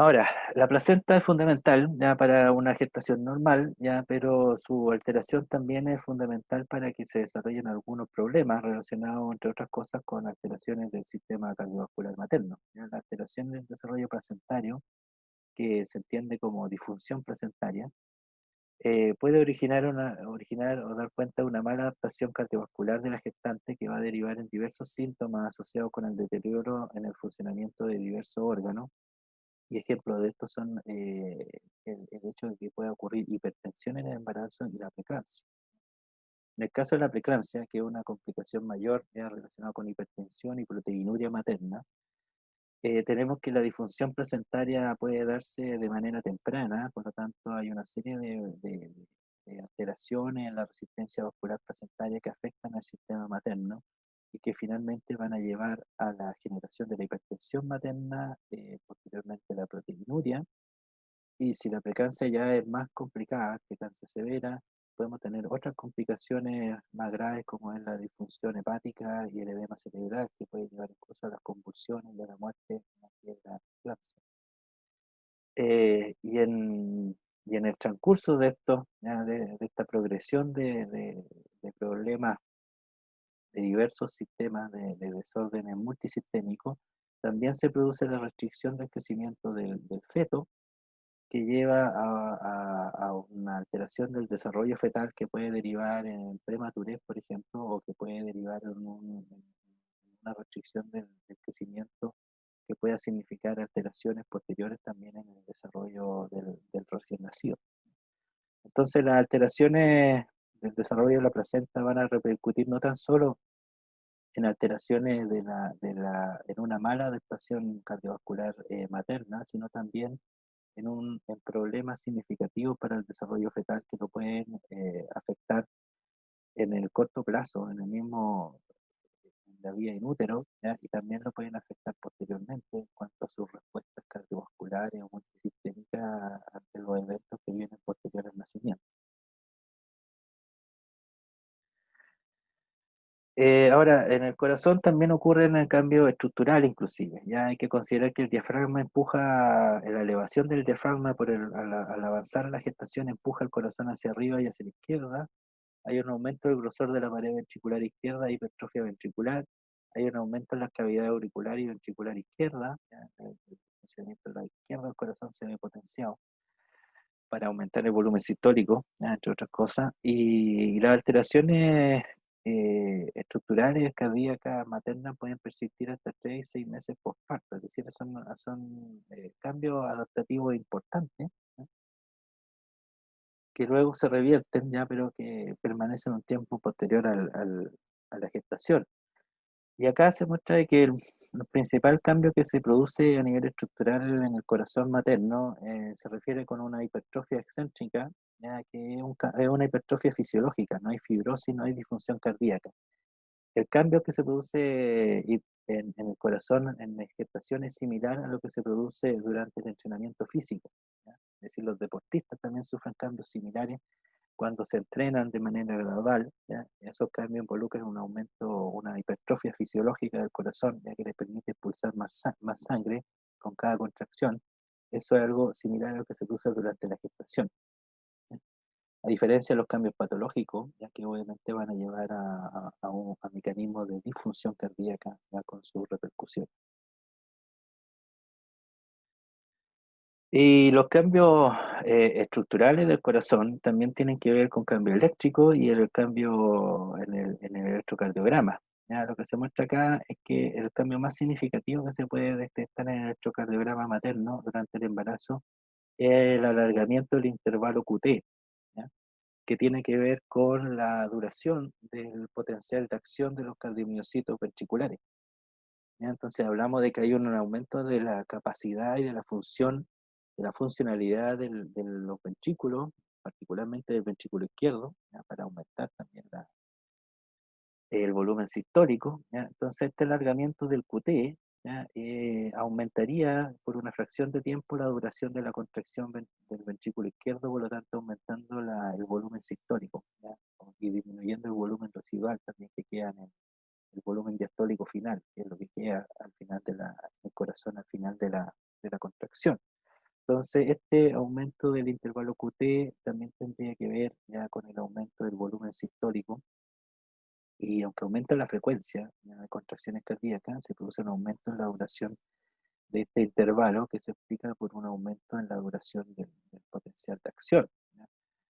Ahora, la placenta es fundamental ya para una gestación normal, ya, pero su alteración también es fundamental para que se desarrollen algunos problemas relacionados, entre otras cosas, con alteraciones del sistema cardiovascular materno. Ya. La alteración del desarrollo placentario, que se entiende como disfunción placentaria, puede originar o dar cuenta de una mala adaptación cardiovascular de la gestante que va a derivar en diversos síntomas asociados con el deterioro en el funcionamiento de diversos órganos. Y ejemplos de esto son el hecho de que pueda ocurrir hipertensión en el embarazo y la preeclampsia. En el caso de la preeclampsia, que es una complicación mayor ya relacionada con hipertensión y proteinuria materna, tenemos que la disfunción placentaria puede darse de manera temprana, por lo tanto hay una serie de alteraciones en la resistencia vascular placentaria que afectan al sistema materno y que finalmente van a llevar a la generación de la hipertensión materna, posteriormente la proteinuria, y si la preeclampsia ya es más complicada, preeclampsia severa, podemos tener otras complicaciones más graves como es la disfunción hepática y el edema cerebral, que puede llevar incluso a las convulsiones y a la muerte de la preeclampsia. Eh, y, en, y en el transcurso de esto, ya de esta progresión de problemas de diversos sistemas de desórdenes multisistémicos, también se produce la restricción del crecimiento del feto, que lleva a una alteración del desarrollo fetal que puede derivar en prematurez, por ejemplo, o que puede derivar en una restricción del crecimiento que pueda significar alteraciones posteriores también en el desarrollo del recién nacido. Entonces, las alteraciones del desarrollo de la placenta van a repercutir no tan solo en alteraciones en una mala adaptación cardiovascular materna, sino también en problemas significativos para el desarrollo fetal que lo pueden afectar en el corto plazo, en el mismo, en la vía in útero, ¿ya? Y también lo pueden afectar posteriormente en cuanto a sus respuestas cardiovasculares o multisistémicas ante los eventos que vienen posteriores al nacimiento. Ahora, en el corazón también ocurren cambios estructurales inclusive. Ya hay que considerar que el diafragma empuja, la elevación del diafragma al avanzar la gestación empuja el corazón hacia arriba y hacia la izquierda. Hay un aumento del grosor de la pared ventricular izquierda, hipertrofia ventricular. Hay un aumento en la cavidad auricular y ventricular izquierda. Ya, el funcionamiento de la izquierda del corazón se ve potenciado para aumentar el volumen sistólico, entre otras cosas, y las alteraciones estructurales cardíacas maternas pueden persistir hasta 3 y 6 meses postparto, es decir, son cambios adaptativos importantes, ¿no? Que luego se revierten ya, pero que permanecen un tiempo posterior a la gestación. Y acá se muestra de que el principal cambio que se produce a nivel estructural en el corazón materno se refiere con una hipertrofia excéntrica, ya que es una hipertrofia fisiológica, no hay fibrosis, no hay disfunción cardíaca. El cambio que se produce en el corazón en la gestación es similar a lo que se produce durante el entrenamiento físico, ¿ya? Es decir, los deportistas también sufren cambios similares cuando se entrenan de manera gradual, ¿ya? Esos cambios involucran un aumento, una hipertrofia fisiológica del corazón, ya que le permite expulsar más sangre con cada contracción. Eso es algo similar a lo que se produce durante la gestación, ¿ya? A diferencia de los cambios patológicos, ya que obviamente van a llevar a mecanismos de disfunción cardíaca, ya con su repercusión. Y los cambios estructurales del corazón también tienen que ver con cambio eléctrico y el cambio en el electrocardiograma. Ya, lo que se muestra acá es que el cambio más significativo que se puede detectar en el electrocardiograma materno durante el embarazo es el alargamiento del intervalo QT, ¿ya? Que tiene que ver con la duración del potencial de acción de los cardiomiocitos ventriculares, ¿ya? Entonces hablamos de que hay un aumento de la capacidad y de la funcionalidad de los ventrículos, particularmente del ventrículo izquierdo, ¿ya? Para aumentar también el volumen sistólico, ¿ya? Entonces este alargamiento del QT, ¿ya? Aumentaría por una fracción de tiempo la duración de la contracción del ventrículo izquierdo, por lo tanto aumentando el volumen sistólico, ¿ya? Y disminuyendo el volumen residual también que queda en el volumen diastólico final, que es lo que queda al final del corazón, al final de la contracción. Entonces, este aumento del intervalo QT también tendría que ver ya con el aumento del volumen sistólico, y aunque aumenta la frecuencia ya, de contracciones cardíacas, se produce un aumento en la duración de este intervalo que se explica por un aumento en la duración del potencial de acción, ¿ya?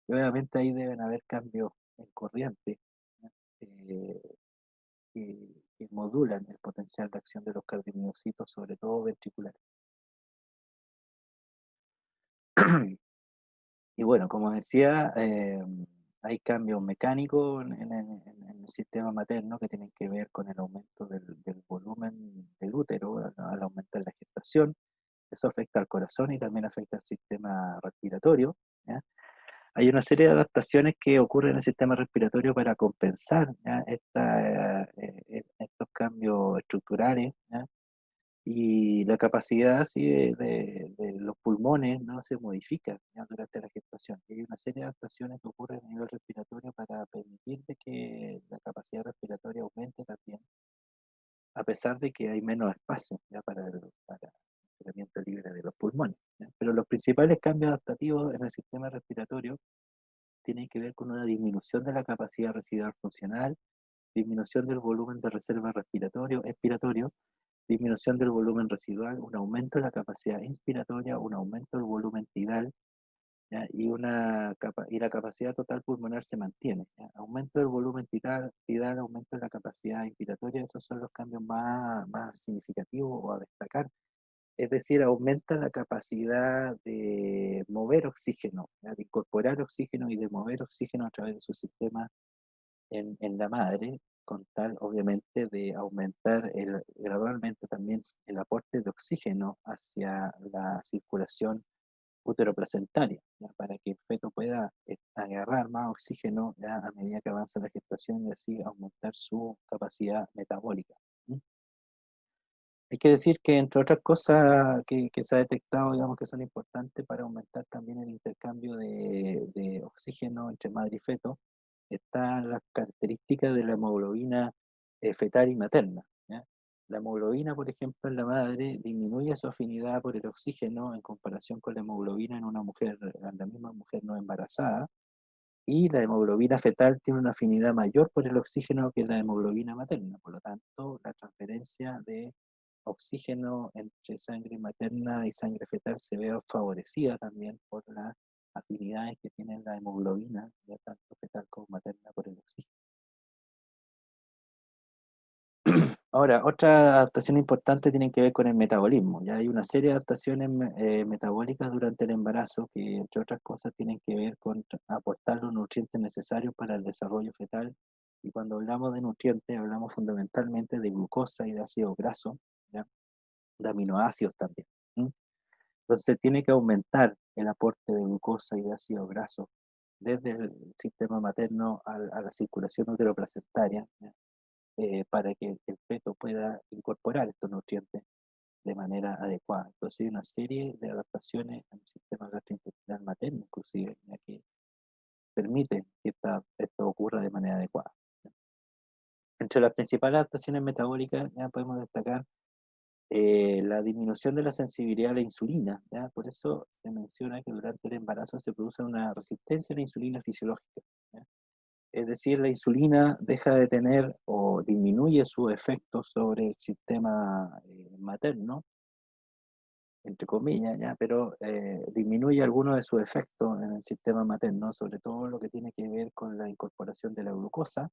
Y obviamente ahí deben haber cambios en corriente, ¿ya? Eh, que modulan el potencial de acción de los cardiomiocitos, sobre todo ventriculares. Y bueno, como decía, hay cambios mecánicos en el sistema materno que tienen que ver con el aumento del volumen del útero al aumentar la gestación. Eso afecta al corazón y también afecta al sistema respiratorio, ¿ya? Hay una serie de adaptaciones que ocurren en el sistema respiratorio para compensar, ¿ya? Estos cambios estructurales, ¿ya? Y la capacidad así de los pulmones no se modifica, ¿ya? Durante la gestación. Y hay una serie de adaptaciones que ocurren a nivel respiratorio para permitir de que la capacidad respiratoria aumente también, a pesar de que hay menos espacio, ¿ya? Para el funcionamiento libre de los pulmones, ¿ya? Pero los principales cambios adaptativos en el sistema respiratorio tienen que ver con una disminución de la capacidad residual funcional, disminución del volumen de reserva expiratorio, disminución del volumen residual, un aumento de la capacidad inspiratoria, un aumento del volumen tidal, ¿ya? Y la capacidad total pulmonar se mantiene, ¿ya? Aumento del volumen tidal, aumento de la capacidad inspiratoria, esos son los cambios más significativos o a destacar. Es decir, aumenta la capacidad de mover oxígeno, ¿ya? De incorporar oxígeno y de mover oxígeno a través de su sistema en la madre, con tal, obviamente, de aumentar gradualmente también el aporte de oxígeno hacia la circulación uteroplacentaria, ¿ya? Para que el feto pueda agarrar más oxígeno ya a medida que avanza la gestación y así aumentar su capacidad metabólica. ¿Mm? Hay que decir que, entre otras cosas que se ha detectado, digamos, que son importantes para aumentar también el intercambio de oxígeno entre madre y feto, están las características de la hemoglobina fetal y materna, ¿ya? La hemoglobina, por ejemplo, en la madre disminuye su afinidad por el oxígeno en comparación con la hemoglobina en una mujer, en la misma mujer no embarazada, y la hemoglobina fetal tiene una afinidad mayor por el oxígeno que la hemoglobina materna. Por lo tanto, la transferencia de oxígeno entre sangre materna y sangre fetal se ve favorecida también por las afinidades que tiene la hemoglobina, ya tanto fetal como materna, por el oxígeno. Ahora, otra adaptación importante tiene que ver con el metabolismo. Ya hay una serie de adaptaciones metabólicas durante el embarazo que, entre otras cosas, tienen que ver con aportar los nutrientes necesarios para el desarrollo fetal. Y cuando hablamos de nutrientes, hablamos fundamentalmente de glucosa y de ácido graso, ¿ya? De aminoácidos también. ¿M? Entonces, tiene que aumentar el aporte de glucosa y de ácido graso desde el sistema materno a la circulación uteroplacentaria, ¿ya? Para que el feto pueda incorporar estos nutrientes de manera adecuada. Entonces hay una serie de adaptaciones al sistema gastrointestinal materno, inclusive, ya que permiten que esto ocurra de manera adecuada. Entre las principales adaptaciones metabólicas ya podemos destacar la disminución de la sensibilidad a la insulina, ¿ya? Por eso se menciona que durante el embarazo se produce una resistencia a la insulina fisiológica, ¿ya? Es decir, la insulina deja de tener o disminuye su efecto sobre el sistema materno, entre comillas, ¿ya? Pero disminuye algunos de sus efectos en el sistema materno, sobre todo lo que tiene que ver con la incorporación de la glucosa,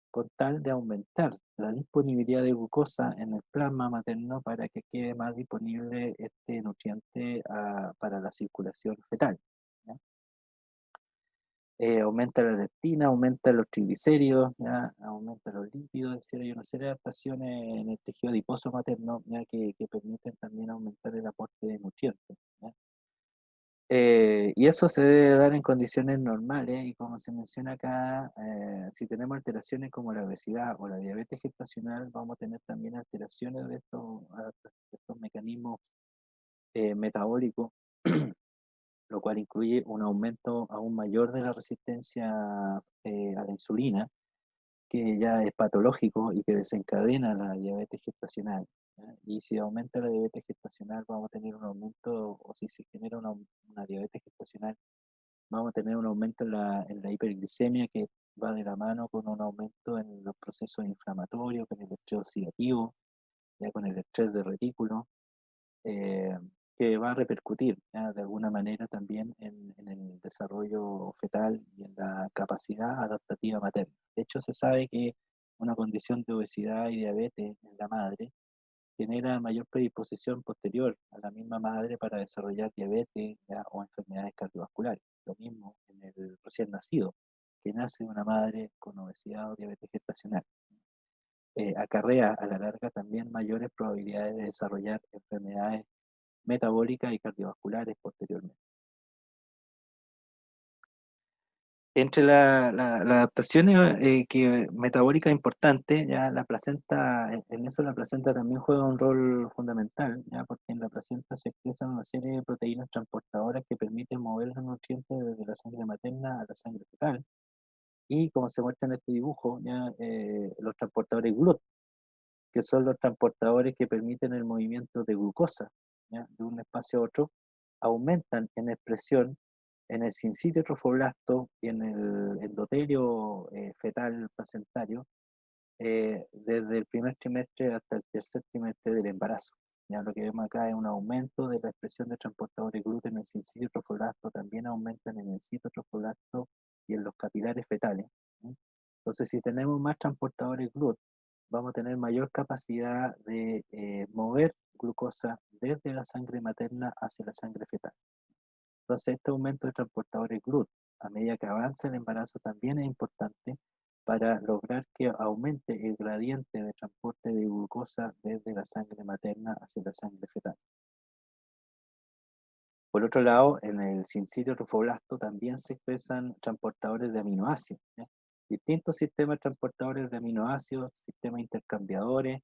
con tal de aumentar la disponibilidad de glucosa en el plasma materno para que quede más disponible este nutriente para la circulación fetal, ¿ya? Aumenta la leptina, aumenta los triglicéridos, ¿ya? Aumenta los lípidos, es decir, hay una serie de adaptaciones en el tejido adiposo materno, ¿ya? Que permiten también aumentar el aporte de nutrientes, ¿ya? Y eso se debe dar en condiciones normales y como se menciona acá, si tenemos alteraciones como la obesidad o la diabetes gestacional, vamos a tener también alteraciones de estos mecanismos metabólicos, lo cual incluye un aumento aún mayor de la resistencia a la insulina, que ya es patológico y que desencadena la diabetes gestacional. ¿ya? Y si aumenta la diabetes gestacional, vamos a tener un aumento, o si se genera una diabetes gestacional, vamos a tener un aumento en la hiperglicemia que va de la mano con un aumento en los procesos inflamatorios, con el estrés oxidativo, ya con el estrés de retículo, eh, que va a repercutir, ¿ya? De alguna manera también en el desarrollo fetal y en la capacidad adaptativa materna. De hecho, se sabe que una condición de obesidad y diabetes en la madre genera mayor predisposición posterior a la misma madre para desarrollar diabetes, ¿ya? O enfermedades cardiovasculares. Lo mismo en el recién nacido, que nace de una madre con obesidad o diabetes gestacional. Acarrea a la larga también mayores probabilidades de desarrollar enfermedades metabólicas y cardiovasculares posteriormente. Entre la adaptación que metabólica importante, ya la placenta, en eso la placenta también juega un rol fundamental, ya porque en la placenta se expresan una serie de proteínas transportadoras que permiten mover los nutrientes desde la sangre materna a la sangre fetal. Y como se muestra en este dibujo, ya los transportadores GLUT, que son los transportadores que permiten el movimiento de glucosa, ¿ya? De un espacio a otro, aumentan en expresión en el sincitio trofoblasto y en el endotelio fetal placentario desde el primer trimestre hasta el tercer trimestre del embarazo. Ya lo que vemos acá es un aumento de la expresión de transportadores gluten en el sincitio trofoblasto, también aumentan en el citotrofoblasto y en los capilares fetales. ¿Sí? Entonces, si tenemos más transportadores GLUT, vamos a tener mayor capacidad de mover glucosa desde la sangre materna hacia la sangre fetal. Entonces, este aumento de transportadores GLUT a medida que avanza el embarazo también es importante para lograr que aumente el gradiente de transporte de glucosa desde la sangre materna hacia la sangre fetal. Por otro lado, en el sincitio trofoblasto también se expresan transportadores de aminoácidos, ¿ya? Distintos sistemas transportadores de aminoácidos, sistemas intercambiadores,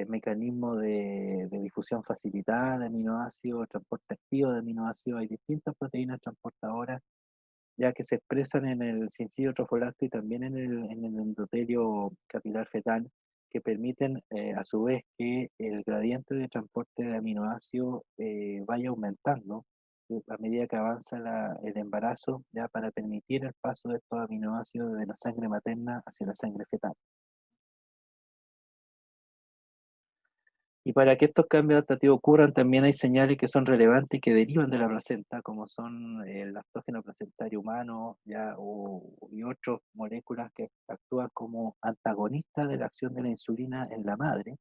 mecanismos de difusión facilitada de aminoácidos, transporte activo de aminoácidos. Hay distintas proteínas transportadoras ya que se expresan en el sincillo trofoblasto y también en el endotelio capilar fetal, que permiten a su vez que el gradiente de transporte de aminoácidos vaya aumentando a medida que avanza el embarazo, ya para permitir el paso de estos aminoácidos de la sangre materna hacia la sangre fetal. Y para que estos cambios adaptativos ocurran, también hay señales que son relevantes y que derivan de la placenta, como son el lactógeno placentario humano y otras moléculas que actúan como antagonistas de la acción de la insulina en la madre.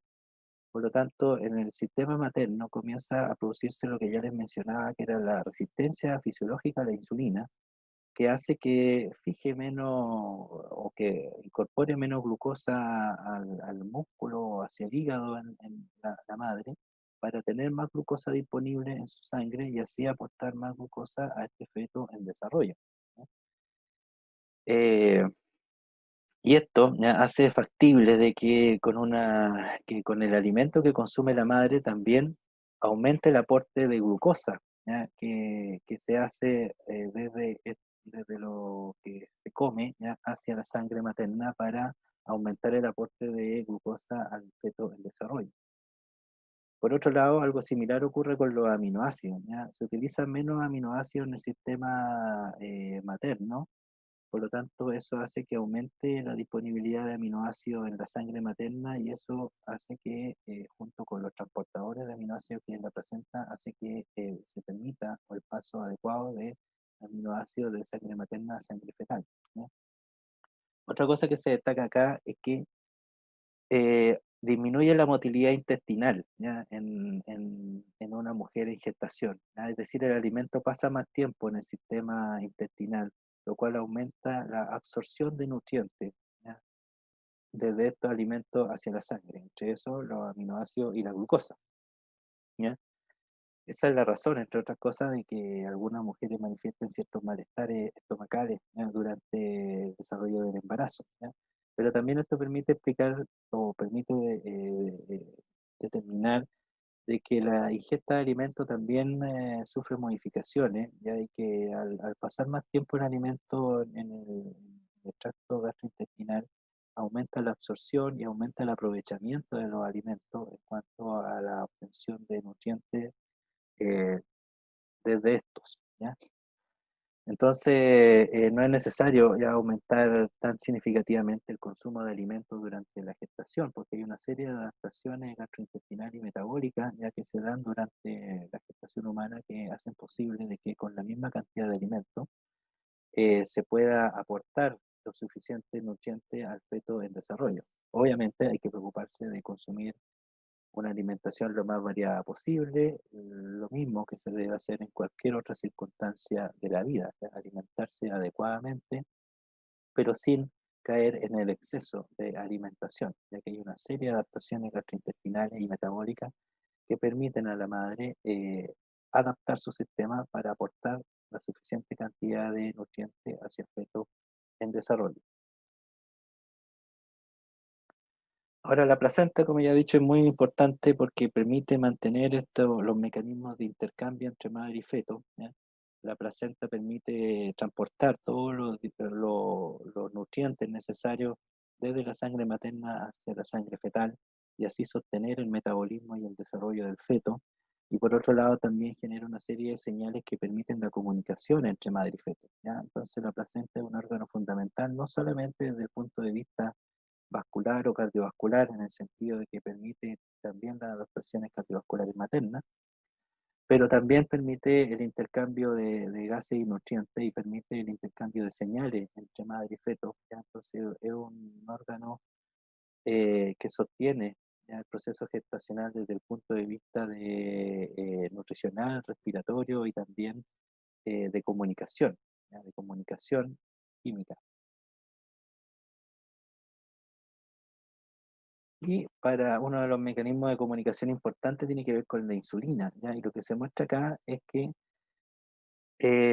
Por lo tanto, en el sistema materno comienza a producirse lo que ya les mencionaba, que era la resistencia fisiológica a la insulina, que hace que fije menos o que incorpore menos glucosa al músculo o hacia el hígado en la madre para tener más glucosa disponible en su sangre y así aportar más glucosa a este feto en desarrollo, ¿no? Eh, y esto ya hace factible de que que con el alimento que consume la madre también aumente el aporte de glucosa, ¿ya? Que se hace desde lo que se come, ¿ya? Hacia la sangre materna para aumentar el aporte de glucosa al feto en desarrollo. Por otro lado, algo similar ocurre con los aminoácidos, ¿ya? Se utilizan menos aminoácidos en el sistema materno, por lo tanto, eso hace que aumente la disponibilidad de aminoácidos en la sangre materna y eso hace que, junto con los transportadores de aminoácidos que en la placenta, hace que se permita el paso adecuado de aminoácidos de sangre materna a sangre fetal, ¿ya? Otra cosa que se destaca acá es que disminuye la motilidad intestinal, ¿ya? En una mujer en gestación, ¿ya? Es decir, el alimento pasa más tiempo en el sistema intestinal, lo cual aumenta la absorción de nutrientes, ¿ya? Desde estos alimentos hacia la sangre, entre eso los aminoácidos y la glucosa, ¿ya? Esa es la razón, entre otras cosas, de que algunas mujeres manifiesten ciertos malestares estomacales, ¿ya? Durante el desarrollo del embarazo, ¿ya? Pero también esto permite explicar o permite determinar de que la ingesta de alimentos también sufre modificaciones, ya y que al pasar más tiempo el alimento en el tracto gastrointestinal, aumenta la absorción y aumenta el aprovechamiento de los alimentos en cuanto a la obtención de nutrientes eh, desde estos, ¿ya? Entonces, no es necesario ya aumentar tan significativamente el consumo de alimentos durante la gestación, porque hay una serie de adaptaciones gastrointestinales y metabólicas ya que se dan durante la gestación humana que hacen posible de que con la misma cantidad de alimentos se pueda aportar los suficientes nutrientes al feto en desarrollo. Obviamente hay que preocuparse de consumir una alimentación lo más variada posible, lo mismo que se debe hacer en cualquier otra circunstancia de la vida, ¿ya? Alimentarse adecuadamente, pero sin caer en el exceso de alimentación, ya que hay una serie de adaptaciones gastrointestinales y metabólicas que permiten a la madre adaptar su sistema para aportar la suficiente cantidad de nutrientes hacia el feto en desarrollo. Ahora, la placenta, como ya he dicho, es muy importante porque permite mantener los mecanismos de intercambio entre madre y feto, ¿ya? La placenta permite transportar todos los nutrientes necesarios desde la sangre materna hacia la sangre fetal y así sostener el metabolismo y el desarrollo del feto. Y por otro lado, también genera una serie de señales que permiten la comunicación entre madre y feto, ¿ya? Entonces, la placenta es un órgano fundamental, no solamente desde el punto de vista vascular o cardiovascular, en el sentido de que permite también las adaptaciones cardiovasculares maternas, pero también permite el intercambio de gases y nutrientes y permite el intercambio de señales entre madre y feto, ¿ya? Entonces es un órgano que sostiene, ¿ya?, el proceso gestacional desde el punto de vista de, nutricional, respiratorio y también de comunicación, ¿ya?, de comunicación química. Y para uno de los mecanismos de comunicación importantes tiene que ver con la insulina, ¿ya? Y lo que se muestra acá es que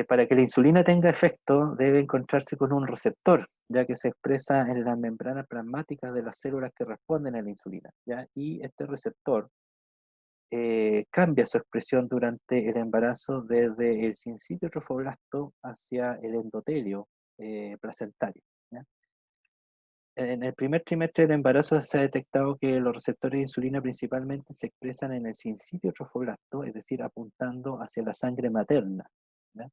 para que la insulina tenga efecto debe encontrarse con un receptor, ya que se expresa en las membranas plasmáticas de las células que responden a la insulina, ¿ya? Y este receptor cambia su expresión durante el embarazo desde el sincitio trofoblasto hacia el endotelio placentario, ¿ya? En el primer trimestre del embarazo se ha detectado que los receptores de insulina principalmente se expresan en el sincitio trofoblasto, es decir, apuntando hacia la sangre materna, ¿ya?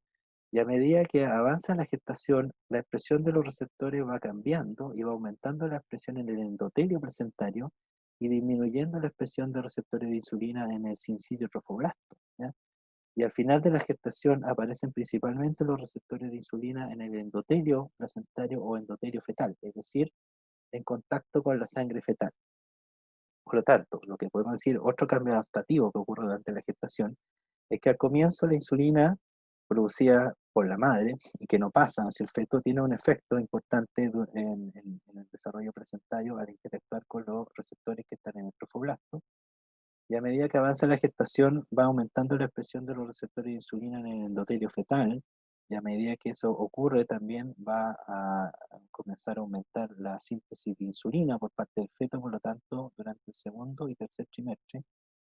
Y a medida que avanza la gestación, la expresión de los receptores va cambiando y va aumentando la expresión en el endotelio placentario y disminuyendo la expresión de receptores de insulina en el sincitio trofoblasto, ¿ya? Y al final de la gestación aparecen principalmente los receptores de insulina en el endotelio placentario o endotelio fetal, es decir, en contacto con la sangre fetal. Por lo tanto, lo que podemos decir, otro cambio adaptativo que ocurre durante la gestación, es que al comienzo la insulina producida por la madre y que no pasa hacia el feto tiene un efecto importante en el desarrollo placentario al interactuar con los receptores que están en el trofoblasto. Y a medida que avanza la gestación, va aumentando la expresión de los receptores de insulina en el endotelio fetal, y a medida que eso ocurre, también va a comenzar a aumentar la síntesis de insulina por parte del feto, por lo tanto, durante el segundo y tercer trimestre,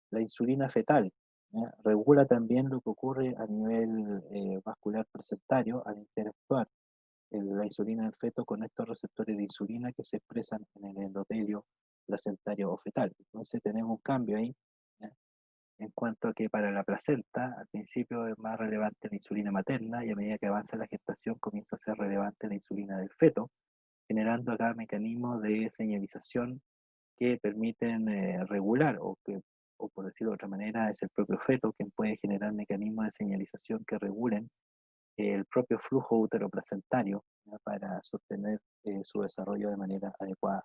la insulina fetal, ¿ya?, regula también lo que ocurre a nivel vascular placentario al interactuar la insulina del feto con estos receptores de insulina que se expresan en el endotelio placentario o fetal. Entonces tenemos un cambio ahí, ¿ya?, en cuanto a que para la placenta al principio es más relevante la insulina materna y a medida que avanza la gestación comienza a ser relevante la insulina del feto, generando acá mecanismos de señalización que permiten regular o por decirlo de otra manera, es el propio feto quien puede generar mecanismos de señalización que regulen el propio flujo uteroplacentario, ¿ya?, para sostener su desarrollo de manera adecuada.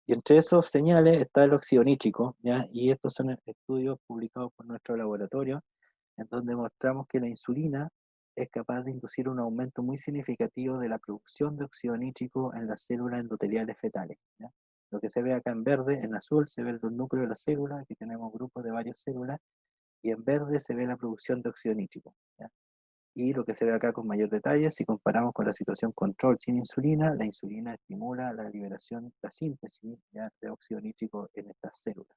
Y entre esos señales está el óxido nítrico, ¿ya? Y estos son estudios publicados por nuestro laboratorio, en donde mostramos que la insulina es capaz de inducir un aumento muy significativo de la producción de óxido nítrico en las células endoteliales fetales, ¿ya? Lo que se ve acá en verde, en azul se ven los núcleos de la célula, aquí tenemos grupos de varias células, y en verde se ve la producción de óxido nítrico, ¿ya? Y lo que se ve acá con mayor detalle, si comparamos con la situación control sin insulina, la insulina estimula la liberación, la síntesis, ¿ya?, de óxido nítrico en estas células.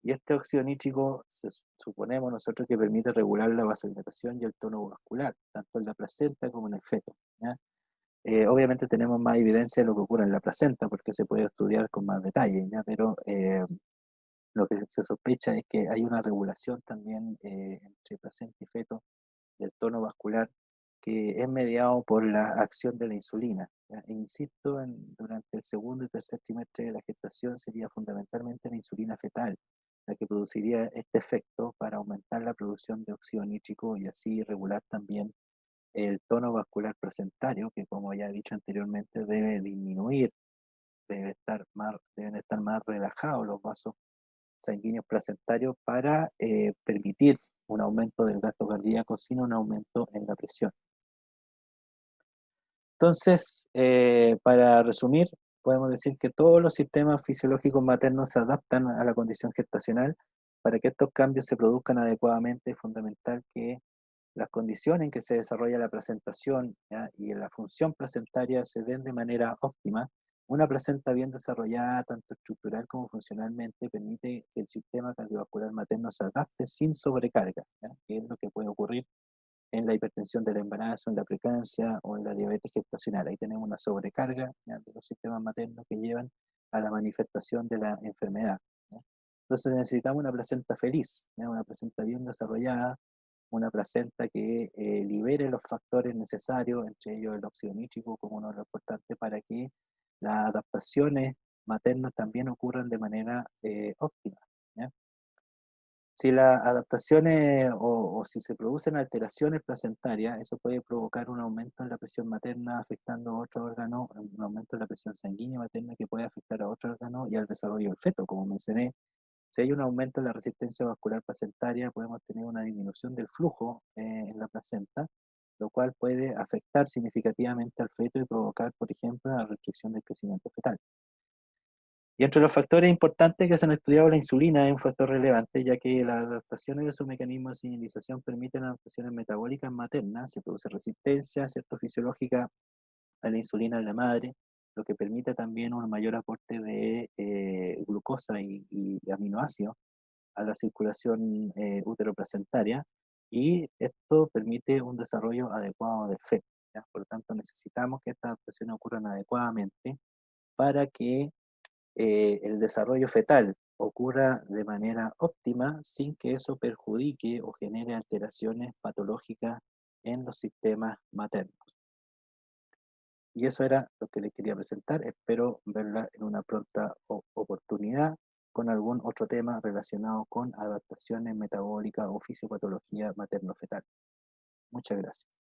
Y este óxido nítrico suponemos nosotros que permite regular la vasodilatación y el tono vascular, tanto en la placenta como en el feto, ¿ya? Obviamente tenemos más evidencia de lo que ocurre en la placenta, porque se puede estudiar con más detalle, ¿ya? Pero lo que se sospecha es que hay una regulación también entre placenta y feto del tono vascular que es mediado por la acción de la insulina, ¿ya? E insisto, durante el segundo y tercer trimestre de la gestación sería fundamentalmente la insulina fetal la que produciría este efecto para aumentar la producción de óxido nítrico y así regular también el tono vascular placentario, que como ya he dicho anteriormente, debe disminuir, deben estar más relajados los vasos sanguíneos placentarios para permitir un aumento del gasto cardíaco sin un aumento en la presión. Entonces, para resumir, podemos decir que todos los sistemas fisiológicos maternos se adaptan a la condición gestacional. Para que estos cambios se produzcan adecuadamente, es fundamental que las condiciones en que se desarrolla la placentación, ¿ya? Y la función placentaria se den de manera óptima. Una placenta bien desarrollada, tanto estructural como funcionalmente, permite que el sistema cardiovascular materno se adapte sin sobrecarga, ¿ya? Que es lo que puede ocurrir en la hipertensión del embarazo, en la preeclampsia o en la diabetes gestacional. Ahí tenemos una sobrecarga, ¿ya? De los sistemas maternos que llevan a la manifestación de la enfermedad, ¿ya? Entonces necesitamos una placenta feliz, ¿ya? Una placenta bien desarrollada, una placenta que libere los factores necesarios, entre ellos el óxido nítrico como uno de los importantes, para que las adaptaciones maternas también ocurran de manera óptima, ¿ya? Si las adaptaciones o si se producen alteraciones placentarias, eso puede provocar un aumento en la presión materna afectando a otro órgano, un aumento en la presión sanguínea materna que puede afectar a otro órgano y al desarrollo del feto, como mencioné. Si hay un aumento en la resistencia vascular placentaria, podemos tener una disminución del flujo en la placenta, lo cual puede afectar significativamente al feto y provocar, por ejemplo, la restricción del crecimiento fetal. Y entre los factores importantes que se han estudiado, la insulina es un factor relevante, ya que las adaptaciones de su mecanismo de señalización permiten adaptaciones metabólicas maternas, se produce resistencia, ¿cierto?, fisiológica a la insulina en la madre, lo que permite también un mayor aporte de glucosa y aminoácidos a la circulación uteroplacentaria, y esto permite un desarrollo adecuado del feto, ¿ya? Por lo tanto, necesitamos que estas adaptaciones ocurran adecuadamente para que el desarrollo fetal ocurra de manera óptima sin que eso perjudique o genere alteraciones patológicas en los sistemas maternos. Y eso era lo que les quería presentar. Espero verla en una pronta oportunidad con algún otro tema relacionado con adaptaciones metabólicas o fisiopatología materno-fetal. Muchas gracias.